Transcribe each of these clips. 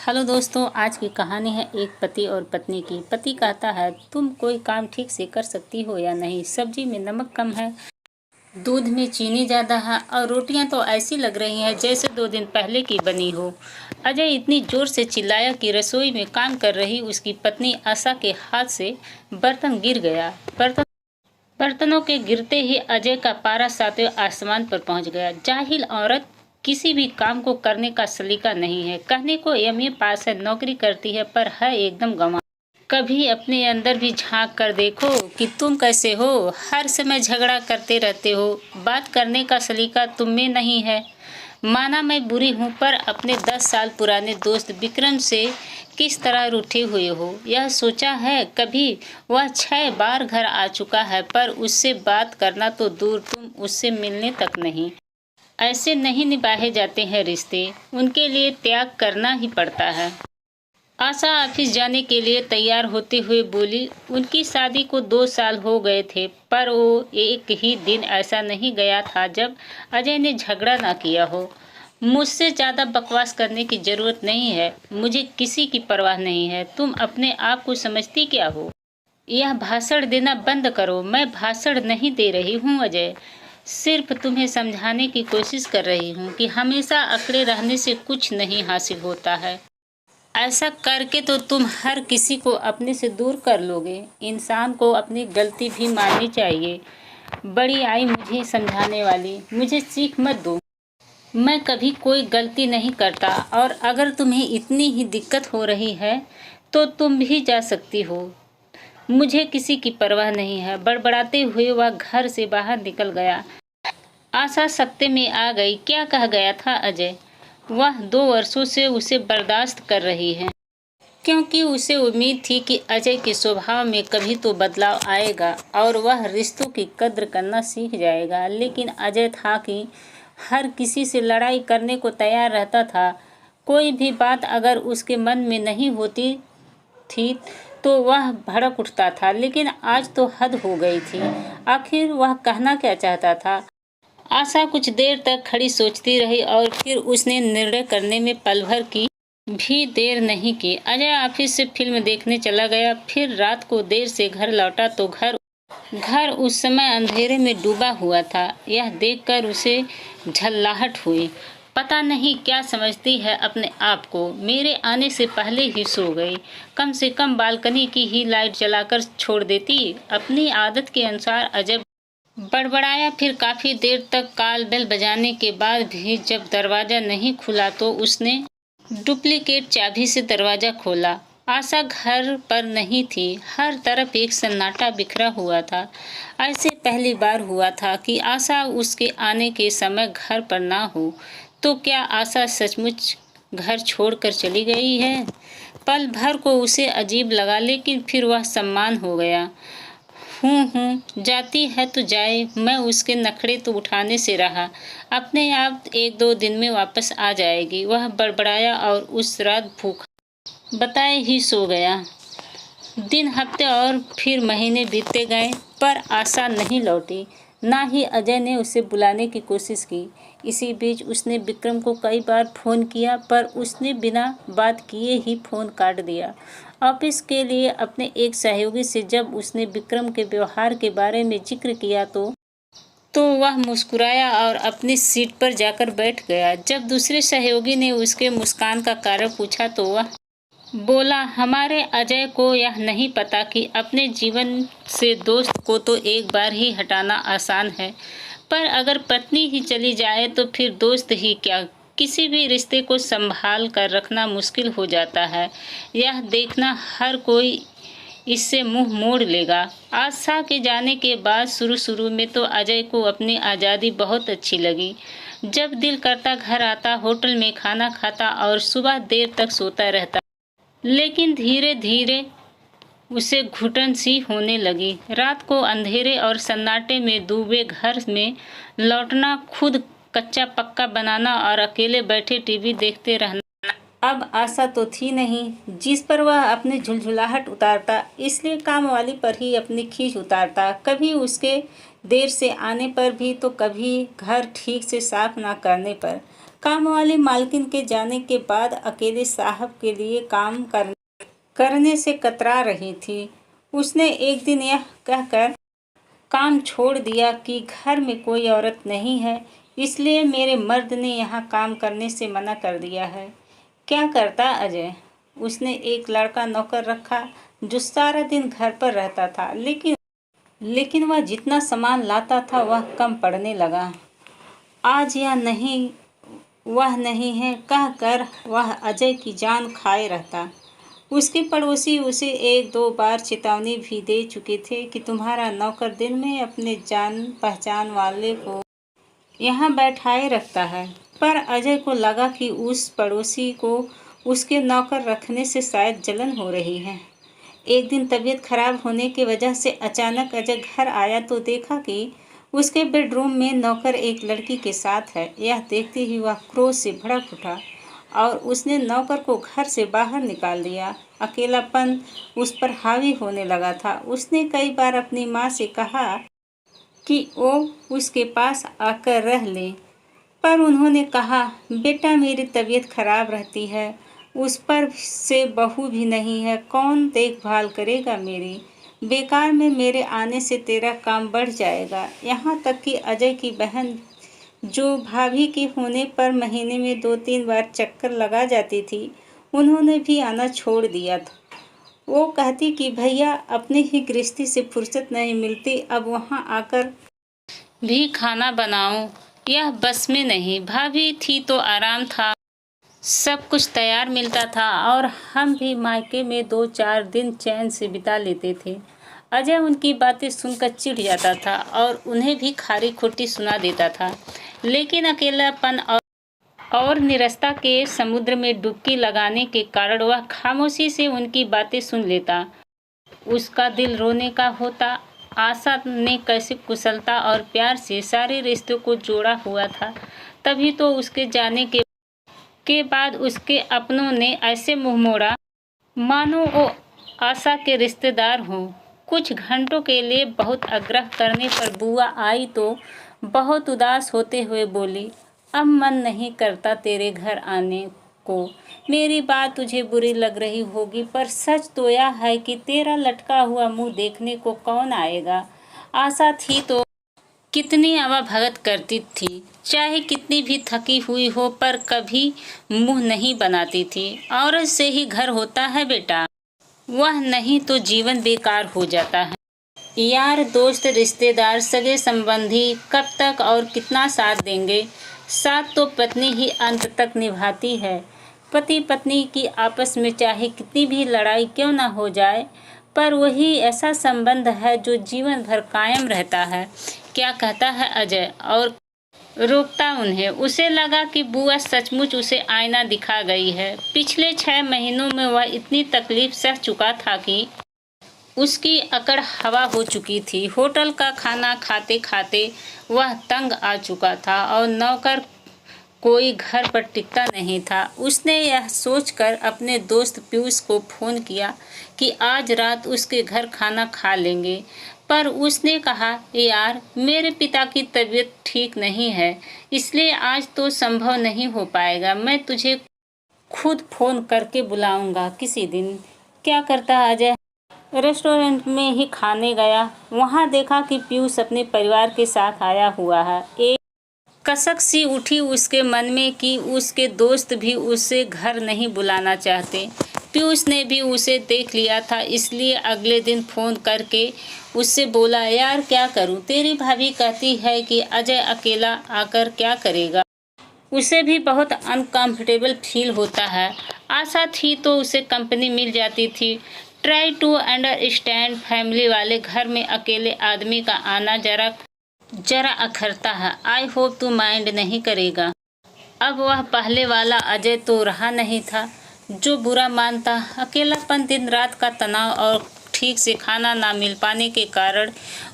Hello दोस्तों, आज की कहानी है एक पति और पत्नी की। पति कहता है, तुम कोई काम ठीक से कर सकती हो या नहीं? सब्जी में नमक कम है, दूध में चीनी ज़्यादा है और रोटियां तो ऐसी लग रही हैं जैसे 2 दिन पहले की बनी हो। अजय इतनी जोर से चिल्लाया कि रसोई में काम कर रही उसकी पत्नी आशा के हाथ से बर्तन गिर गया। बर्तनों के गिरते ही अजय का पारा सातवें आसमान पर पहुंच गया। जाहिल औरत, किसी भी काम को करने का सलीका नहीं है। कहने को एमए पास है, नौकरी करती है, पर है एकदम गंवार। कभी अपने अंदर भी झांक कर देखो कि तुम कैसे हो। हर समय झगड़ा करते रहते हो। बात करने का सलीका तुम में नहीं है। माना मैं बुरी हूँ, पर अपने 10 साल पुराने दोस्त विक्रम से किस तरह रूठे हुए हो, यह सोचा है कभी? वह 6 बार घर आ चुका है, पर उससे बात करना तो दूर, तुम उससे मिलने तक नहीं। ऐसे नहीं निभाए जाते हैं रिश्ते, उनके लिए त्याग करना ही पड़ता है। आशा ऑफिस जाने के लिए तैयार होते हुए बोली, उनकी शादी को 2 साल हो गए थे, पर वो एक ही दिन ऐसा नहीं गया था जब अजय ने झगड़ा ना किया हो। मुझसे ज़्यादा बकवास करने की ज़रूरत नहीं है। मुझे किसी की परवाह नहीं है। तुम अपने आप को समझती क्या हो? यह भाषण देना बंद करो। मैं भाषण नहीं दे रही हूँ अजय, सिर्फ तुम्हें समझाने की कोशिश कर रही हूँ कि हमेशा अकड़े रहने से कुछ नहीं हासिल होता है। ऐसा करके तो तुम हर किसी को अपने से दूर कर लोगे। इंसान को अपनी गलती भी माननी चाहिए। बड़ी आई मुझे समझाने वाली, मुझे सीख मत दो। मैं कभी कोई गलती नहीं करता, और अगर तुम्हें इतनी ही दिक्कत हो रही है तो तुम भी जा सकती हो। मुझे किसी की परवाह नहीं है। बड़बड़ाते हुए वह घर से बाहर निकल गया। आशा सत्ते में आ गई। क्या कह गया था अजय? वह 2 वर्षों से उसे बर्दाश्त कर रही है, क्योंकि उसे उम्मीद थी कि अजय के स्वभाव में कभी तो बदलाव आएगा और वह रिश्तों की कद्र करना सीख जाएगा। लेकिन अजय था कि हर किसी से लड़ाई करने को तैयार रहता था। कोई भी बात अगर उसके मन में नहीं होती थी तो वह भड़क उठता था। लेकिन आज तो हद हो गई थी। आखिर वह कहना क्या चाहता था? आशा कुछ देर तक खड़ी सोचती रही और फिर उसने निर्णय करने में पल भर की भी देर नहीं की। अजय ऑफिस से फिल्म देखने चला गया। फिर रात को देर से घर लौटा तो घर उस समय अंधेरे में डूबा हुआ था। यह देखकर उसे झल्लाहट हुई। पता नहीं क्या समझती है अपने आप को। मेरे आने से पहले ही सो गई। कम से कम बालकनी की ही लाइट जलाकर छोड़ देती। अपनी आदत के अनुसार अजय बड़बड़ाया। फिर काफी देर तक कॉल बेल बजाने के बाद भी जब दरवाजा नहीं खुला तो उसने डुप्लीकेट चाबी से दरवाजा खोला। आशा घर पर नहीं थी। हर तरफ एक सन्नाटा बिखरा हुआ था। ऐसे पहली बार हुआ था कि आशा उसके आने के समय घर पर ना हो। तो क्या आशा सचमुच घर छोड़कर चली गई है? पल भर को उसे अजीब लगा, लेकिन फिर वह सम्मान हो गया। जाती है तो जाए। मैं उसके नखरे तो उठाने से रहा। अपने आप 1-2 दिन में वापस आ जाएगी। वह बड़बड़ाया और उस रात भूखा बताए ही सो गया। दिन, हफ्ते और फिर महीने बीतते गए, पर आशा नहीं लौटी। ना ही अजय ने उसे बुलाने की कोशिश की। इसी बीच उसने विक्रम को कई बार फ़ोन किया, पर उसने बिना बात किए ही फ़ोन काट दिया। ऑफिस के लिए अपने एक सहयोगी से जब उसने विक्रम के व्यवहार के बारे में जिक्र किया तो वह मुस्कुराया और अपनी सीट पर जाकर बैठ गया। जब दूसरे सहयोगी ने उसके मुस्कान का कारण पूछा तो वह बोला, हमारे अजय को यह नहीं पता कि अपने जीवन से दोस्त को तो एक बार ही हटाना आसान है, पर अगर पत्नी ही चली जाए तो फिर दोस्त ही क्या। किसी भी रिश्ते को संभाल कर रखना मुश्किल हो जाता है। यह देखना हर कोई इससे मुंह मोड़ लेगा। आशा के जाने के बाद शुरू में तो अजय को अपनी आज़ादी बहुत अच्छी लगी। जब दिल करता घर आता, होटल में खाना खाता और सुबह देर तक सोता रहता। लेकिन धीरे धीरे उसे घुटन सी होने लगी। रात को अंधेरे और सन्नाटे में डूबे घर में लौटना, खुद कच्चा पक्का बनाना और अकेले बैठे टीवी देखते रहना। अब आशा तो थी नहीं जिस पर वह अपनी झुलझुलाहट उतारता, इसलिए काम वाली पर ही अपनी खींच उतारता। कभी उसके देर से आने पर भी तो कभी घर ठीक से साफ ना करने पर। काम वाली मालकिन के जाने के बाद अकेले साहब के लिए काम करने से कतरा रही थी। उसने एक दिन यह कहकर काम छोड़ दिया कि घर में कोई औरत नहीं है, इसलिए मेरे मर्द ने यहाँ काम करने से मना कर दिया है। क्या करता अजय? उसने एक लड़का नौकर रखा जो सारा दिन घर पर रहता था, लेकिन वह जितना सामान लाता था वह कम पड़ने लगा। आज या नहीं वह नहीं है कहकर वह अजय की जान खाए रहता। उसके पड़ोसी उसे एक दो बार चेतावनी भी दे चुके थे कि तुम्हारा नौकर दिन में अपने जान पहचान वाले को यहाँ बैठाए रखता है, पर अजय को लगा कि उस पड़ोसी को उसके नौकर रखने से शायद जलन हो रही है। एक दिन तबीयत खराब होने की वजह से अचानक अजय घर आया तो देखा कि उसके बेडरूम में नौकर एक लड़की के साथ है। यह देखते ही वह क्रोध से भड़क उठा और उसने नौकर को घर से बाहर निकाल दिया। अकेलापन उस पर हावी होने लगा था। उसने कई बार अपनी माँ से कहा कि वो उसके पास आकर रह ले, पर उन्होंने कहा, बेटा मेरी तबीयत खराब रहती है, उस पर से बहू भी नहीं है, कौन देखभाल करेगा मेरी? बेकार में मेरे आने से तेरा काम बढ़ जाएगा। यहाँ तक कि अजय की बहन जो भाभी के होने पर महीने में 2-3 बार चक्कर लगा जाती थी, उन्होंने भी आना छोड़ दिया था। वो कहती कि भैया अपने ही गृहस्थी से फुर्सत नहीं मिलती, अब वहाँ आकर भी खाना बनाऊं, यह बस में नहीं। भाभी थी तो आराम था, सब कुछ तैयार मिलता था और हम भी मायके में 2-4 दिन चैन से बिता लेते थे। अजय उनकी बातें सुनकर चिढ़ जाता था और उन्हें भी खारी खोटी सुना देता था, लेकिन अकेलापन और निरस्ता के समुद्र में डुबकी लगाने के कारण वह खामोशी से उनकी बातें सुन लेता। उसका दिल रोने का होता। आशा ने कैसे कुशलता और प्यार से सारे रिश्तों को जोड़ा हुआ था, तभी तो उसके जाने के बाद उसके अपनों ने ऐसे मुंह मोड़ा मानो वो आशा के रिश्तेदार हों। कुछ घंटों के लिए बहुत आग्रह करने पर बुआ आई तो बहुत उदास होते हुए बोली, अब मन नहीं करता तेरे घर आने को। मेरी बात तुझे बुरी लग रही होगी, पर सच तो यह है कि तेरा लटका हुआ मुंह देखने को कौन आएगा। आशा थी तो कितनी आवाभगत करती थी, चाहे कितनी भी थकी हुई हो, पर कभी मुंह नहीं बनाती थी। औरत से ही घर होता है बेटा, वह नहीं तो जीवन बेकार हो जाता है। यार दोस्त रिश्तेदार सगे संबंधी कब तक और कितना साथ देंगे? साथ तो पत्नी ही अंत तक निभाती है। पति पत्नी की आपस में चाहे कितनी भी लड़ाई क्यों ना हो जाए, पर वही ऐसा संबंध है जो जीवन भर कायम रहता है। क्या कहता है अजय और रोकता उन्हें। उसे लगा कि बुआ सचमुच उसे आईना दिखा गई है। पिछले 6 महीनों में वह इतनी तकलीफ सह चुका था कि उसकी अकड़ हवा हो चुकी थी। होटल का खाना खाते खाते वह तंग आ चुका था और नौकर कोई घर पर टिकता नहीं था। उसने यह सोचकर अपने दोस्त पीयूष को फ़ोन किया कि आज रात उसके घर खाना खा लेंगे, पर उसने कहा, यार मेरे पिता की तबीयत ठीक नहीं है, इसलिए आज तो संभव नहीं हो पाएगा। मैं तुझे खुद फ़ोन करके बुलाऊंगा किसी दिन। क्या करता अजय? रेस्टोरेंट में ही खाने गया। वहाँ देखा कि पीयूष अपने परिवार के साथ आया हुआ है। एक कसक सी उठी उसके मन में कि उसके दोस्त भी उसे घर नहीं बुलाना चाहते। पीयूष ने भी उसे देख लिया था, इसलिए अगले दिन फ़ोन करके उससे बोला, यार क्या करूं, तेरी भाभी कहती है कि अजय अकेला आकर क्या करेगा। उसे भी बहुत अनकंफर्टेबल फील होता है। आशा थी तो उसे कंपनी मिल जाती थी। ट्राई टू अंडरस्टैंड, फैमिली वाले घर में अकेले आदमी का आना जरा अखरता है। आई होप तू माइंड नहीं करेगा। अब वह पहले वाला अजय तो रहा नहीं था जो बुरा मानता। अकेलापन, दिन रात का तनाव और ठीक से खाना ना मिल पाने के कारण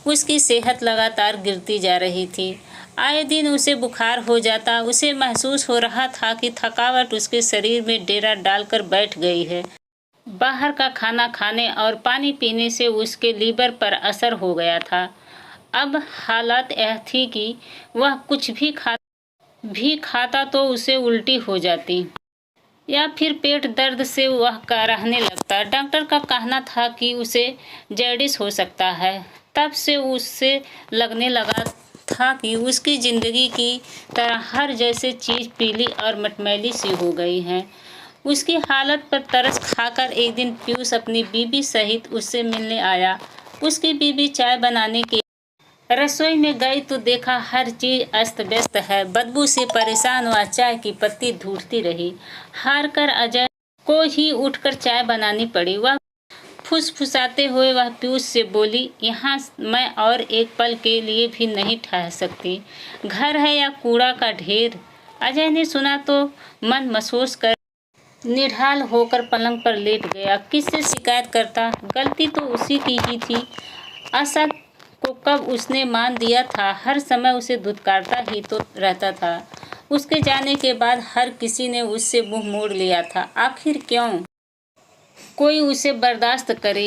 उसकी सेहत लगातार गिरती जा रही थी। आए दिन उसे बुखार हो जाता। उसे महसूस हो रहा था कि थकावट उसके शरीर में डेरा डालकर बैठ गई है। बाहर का खाना खाने और पानी पीने से उसके लीवर पर असर हो गया था। अब हालत यह थी कि वह कुछ भी भी खाता तो उसे उल्टी हो जाती या फिर पेट दर्द से वह कराहने लगता। डॉक्टर का कहना था कि उसे जॉन्डिस हो सकता है। तब से उसे लगने लगा था कि उसकी ज़िंदगी की तरह हर जैसे चीज़ पीली और मटमैली सी हो गई है। उसकी हालत पर तरस खाकर एक दिन पीयूष अपनी बीवी सहित उससे मिलने आया। उसकी बीवी चाय बनाने के रसोई में गई तो देखा हर चीज अस्त व्यस्त है। बदबू से परेशान वह चाय की पत्ती ढूंढती रही। हार कर अजय को ही उठकर चाय बनानी पड़ी। वह फुसफुसाते हुए वह पीयूष से बोली, यहाँ मैं और एक पल के लिए भी नहीं ठहर सकती। घर है या कूड़ा का ढेर। अजय ने सुना तो मन महसूस कर निढाल होकर पलंग पर लेट गया। किससे शिकायत करता, गलती तो उसी की ही थी। आशा को कब उसने मान दिया था। हर समय उसे धुतकारता ही तो रहता था। उसके जाने के बाद हर किसी ने उससे मुंह मोड़ लिया था। आखिर क्यों कोई उसे बर्दाश्त करे।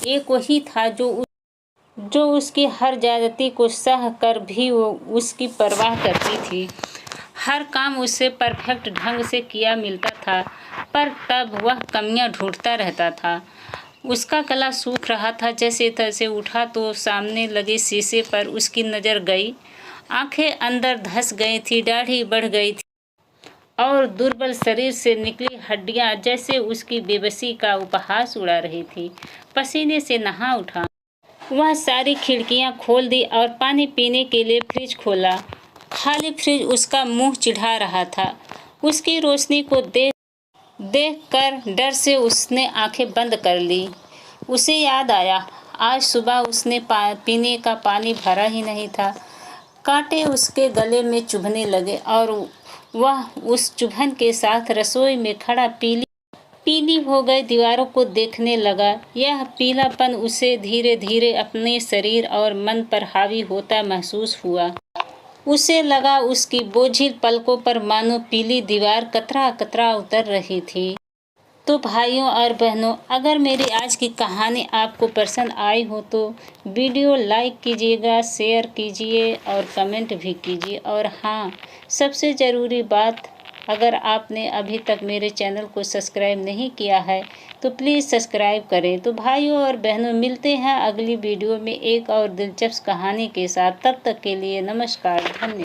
एक वही था जो उसकी हर ज्यादती को सह कर भी वो उसकी परवाह करती थी। हर काम उससे परफेक्ट ढंग से किया मिलता था, पर तब वह कमियां ढूंढता रहता था। उसका गला सूख रहा था। जैसे तैसे उठा तो सामने लगे शीशे पर उसकी नज़र गई। आंखें अंदर धंस गई थी, दाढ़ी बढ़ गई थी और दुर्बल शरीर से निकली हड्डियां जैसे उसकी बेबसी का उपहास उड़ा रही थी। पसीने से नहा उठा। वह सारी खिड़कियां खोल दी और पानी पीने के लिए फ्रिज खोला। खाली फ्रिज उसका मुंह चिढ़ा रहा था। उसकी रोशनी को देखकर डर से उसने आंखें बंद कर ली। उसे याद आया, आज सुबह उसने पीने का पानी भरा ही नहीं था। कांटे उसके गले में चुभने लगे और वह उस चुभन के साथ रसोई में खड़ा पीली हो गई दीवारों को देखने लगा। यह पीलापन उसे धीरे धीरे अपने शरीर और मन पर हावी होता महसूस हुआ। उसे लगा उसकी बोझिल पलकों पर मानो पीली दीवार कतरा कतरा उतर रही थी। तो भाइयों और बहनों, अगर मेरी आज की कहानी आपको पसंद आई हो तो वीडियो लाइक कीजिएगा, शेयर कीजिए और कमेंट भी कीजिए। और हाँ, सबसे ज़रूरी बात, अगर आपने अभी तक मेरे चैनल को सब्सक्राइब नहीं किया है तो प्लीज़ सब्सक्राइब करें। तो भाइयों और बहनों, मिलते हैं अगली वीडियो में एक और दिलचस्प कहानी के साथ। तब तक के लिए नमस्कार, धन्यवाद।